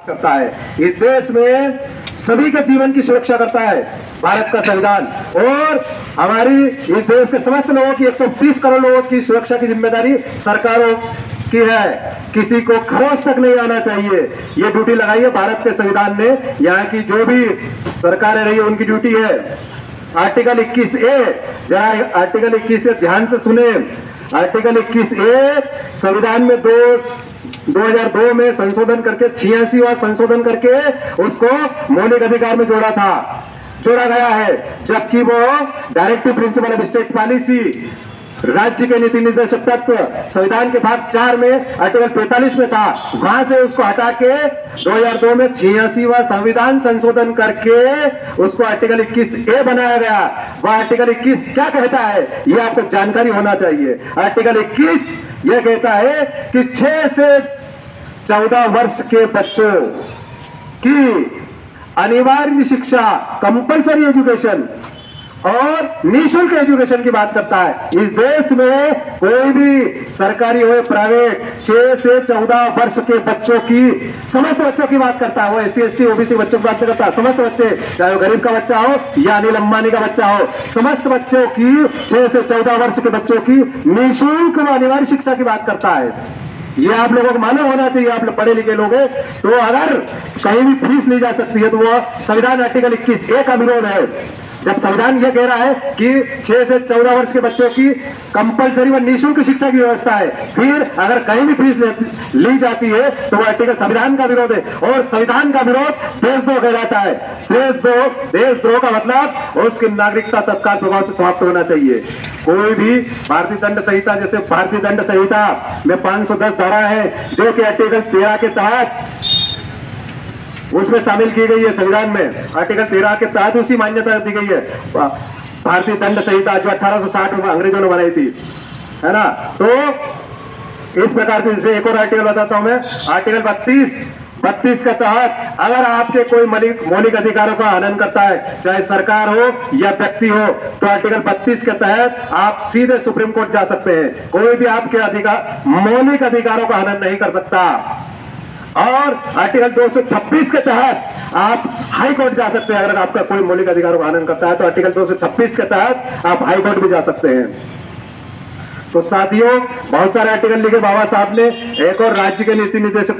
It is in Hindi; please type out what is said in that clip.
करता है। इस देश में सभी के जीवन की सुरक्षा करता है भारत का संविधान, और हमारी इस देश के समस्त लोगों की 130 करोड़ लोगों की सुरक्षा की जिम्मेदारी सरकारों की है। किसी को खरोच तक नहीं आना चाहिए, ये ड्यूटी लगाई है भारत के संविधान ने। यहाँ की जो भी सरकारें रही है उनकी ड्यूटी है। आर्टिकल 21A, जरा आर्टिकल 21 ध्यान से सुने। आर्टिकल 21A संविधान में 2002 में संशोधन करके 86वां संशोधन करके उसको मौलिक अधिकार में जोड़ा गया है, जबकि वो directive principle of state policy, राज्य के नीति निर्देशक तत्व संविधान के भाग 4 में आर्टिकल 45 में था। वहां से उसको हटा के 2002 में 86वां संविधान संशोधन करके उसको आर्टिकल 21A बनाया गया। वह आर्टिकल 21 क्या कहता है ये आपको जानकारी होना चाहिए। आर्टिकल 21 यह कहता है कि 6 से 14 वर्ष के बच्चों की अनिवार्य शिक्षा, कंपल्सरी एजुकेशन और निःशुल्क एजुकेशन की बात करता है। इस देश में कोई भी सरकारी हो प्राइवेट 6 से 14 वर्ष के बच्चों की, समस्त बच्चों की बात करता है। वो SC ST OBC बच्चों की बात करता है, समस्त बच्चे, चाहे वो गरीब का बच्चा हो या अनिल अंबानी का बच्चा हो, समस्त बच्चों की 6 से 14 वर्ष के बच्चों की निःशुल्क व अनिवार्य शिक्षा की बात करता है। ये आप लोगों को मालूम होना चाहिए। आप लोग पढ़े लिखे लोग हैं, तो अगर कहीं भी फीस ली जा सकती है तो वो संविधान आर्टिकल 21A का विरोध है। जब संविधान यह कह रहा है कि 6 से 14 वर्ष के बच्चों की कंपलसरी व निःशुल्क शिक्षा की व्यवस्था है, फिर अगर कहीं भी फीस ली जाती है तो वह आर्टिकल संविधान का विरोध है। और संविधान का विरोध देशद्रोह कहलाता है। देशद्रोह का मतलब उसकी नागरिकता तत्काल प्रभाव से समाप्त होना चाहिए। कोई भी भारतीय दंड संहिता, जैसे भारतीय दंड संहिता में 510 धारा है जो कि आर्टिकल 13 के तहत उसमें शामिल की गई है। संविधान में आर्टिकल 13 के तहत उसी मान्यता दी गई है। भारतीय दंड संहिता जो 1860 में अंग्रेजों ने बनाई थी, है ना। तो इस प्रकार से, जैसे एक और आर्टिकल बताता हूं मैं, आर्टिकल 32 के तहत अगर आपके कोई मौलिक अधिकारों का हनन करता है, चाहे सरकार हो या व्यक्ति हो, तो आर्टिकल 32 के तहत आप सीधे सुप्रीम कोर्ट जा सकते हैं। कोई भी आपके मौलिक अधिकारों का हनन नहीं कर सकता। और आर्टिकल 226 के तहत आप हाई कोर्ट जा सकते हैं। अगर आपका कोई मौलिक अधिकारों का हनन करता है तो आर्टिकल 226 के तहत आप हाई कोर्ट भी जा सकते हैं। तो साथियों, बहुत सारे आर्टिकल लिखे बाबा साहब ने। एक और राज्य के नीति निर्देशक